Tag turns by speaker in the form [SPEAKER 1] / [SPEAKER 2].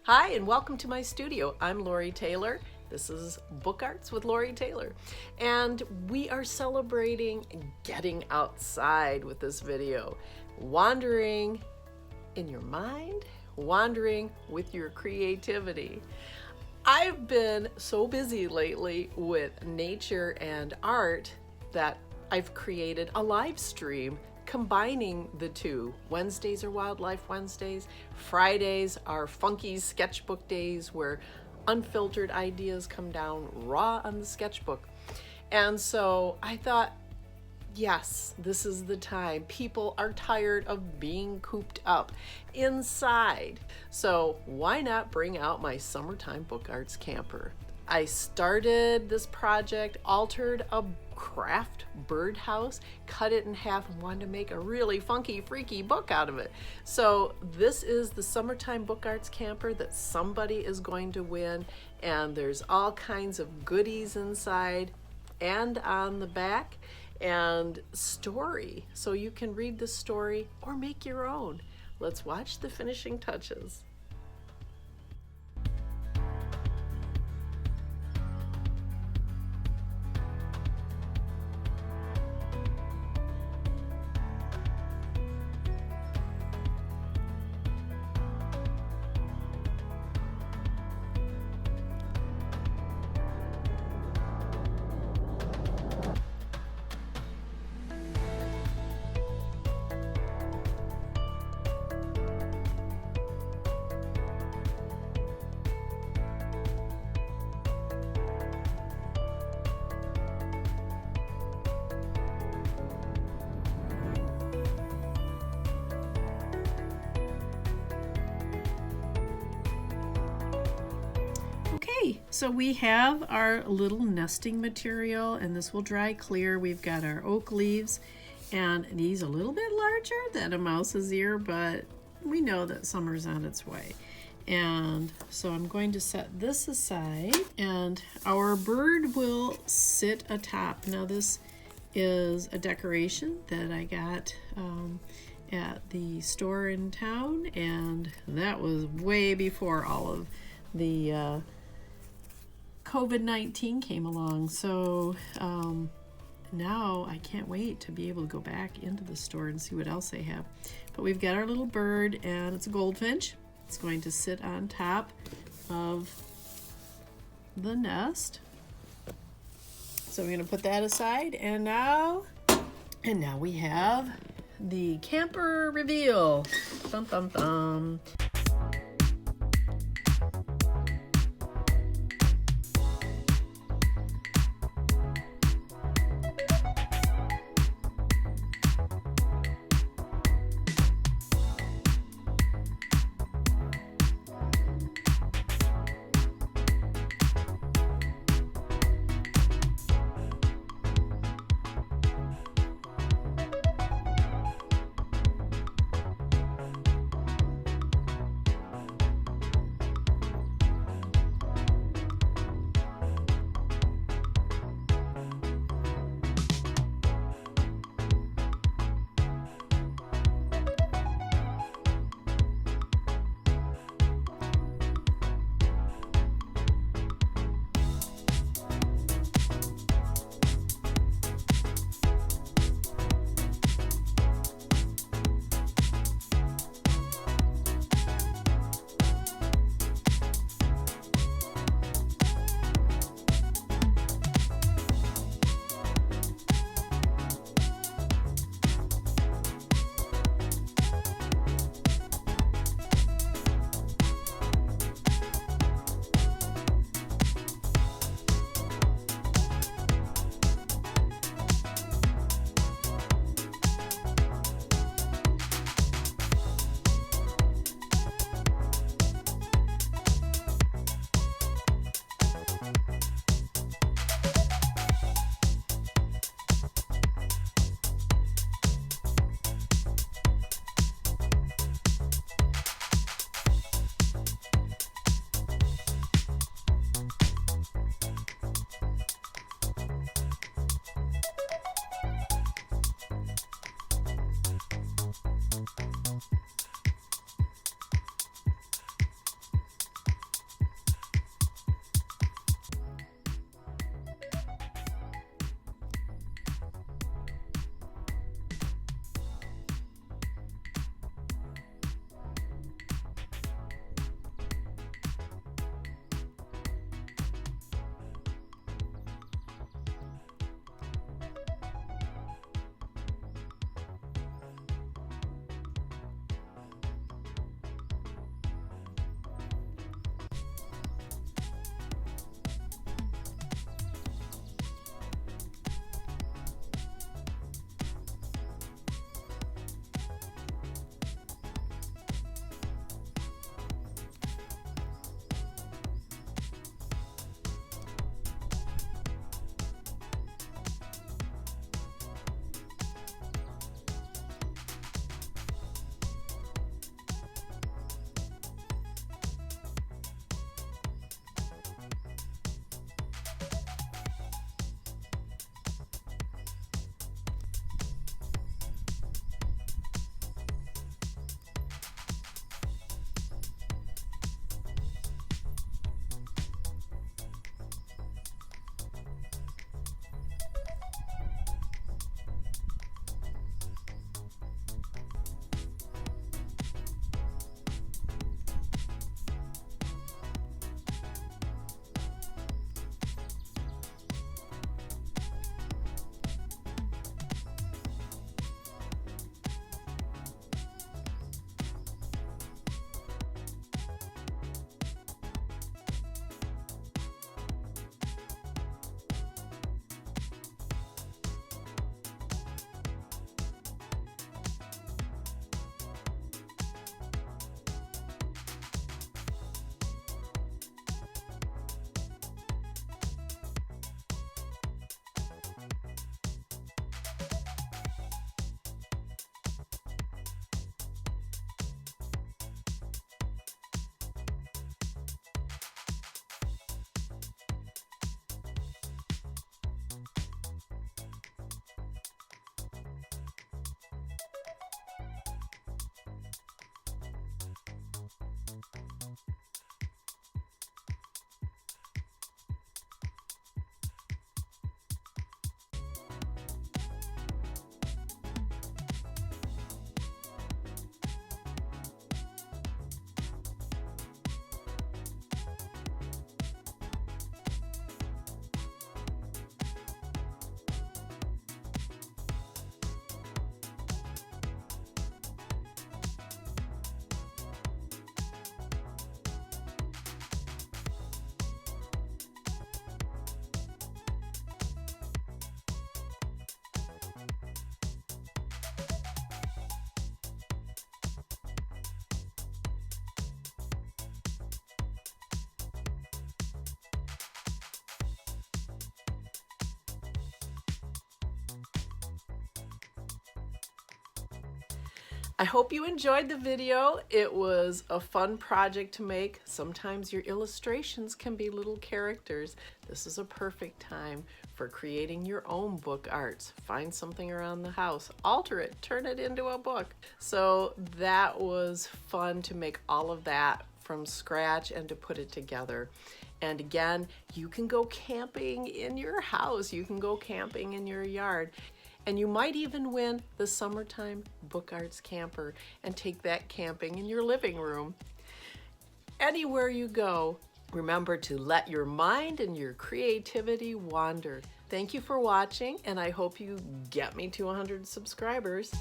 [SPEAKER 1] Hi, and welcome to my studio. I'm Lori Taylor. This is Book Arts with Lori Taylor. And we are celebrating getting outside with this video. Wandering in your mind, wandering with your creativity. I've been so busy lately with nature and art that I've created a live stream combining the two. Wednesdays are Wildlife Wednesdays. Fridays are funky sketchbook days where unfiltered ideas come down raw on the sketchbook. And so I thought, yes, this is the time. People are tired of being cooped up inside. So why not bring out my summertime book arts camper? I started this project, altered a craft birdhouse, cut it in half, and wanted to make a really funky, freaky book out of it. So this is the summertime book arts camper that somebody is going to win, and there's all kinds of goodies inside and on the back, and story, so you can read the story or make your own. Let's watch the finishing touches. Okay, so we have our little nesting material, and this will dry clear. We've got our oak leaves, and these a little bit larger than a mouse's ear, but we know that summer's on its way. And so I'm going to set this aside, and our bird will sit atop. Now this is a decoration that I got at the store in town, and that was way before all of the COVID-19 came along. So now I can't wait to be able to go back into the store and see what else they have. But we've got our little bird, and it's a goldfinch. It's going to sit on top of the nest. So we're going to put that aside, and now we have the camper reveal. Dum dum dum. I hope you enjoyed the video. It was a fun project to make. Sometimes your illustrations can be little characters. This is a perfect time for creating your own book arts. Find something around the house, alter it, turn it into a book. So that was fun to make all of that from scratch and to put it together. And again, you can go camping in your house. You can go camping in your yard. And you might even win the Summertime Book Arts Camper and take that camping in your living room. Anywhere you go, remember to let your mind and your creativity wander. Thank you for watching, and I hope you get me to 100 subscribers.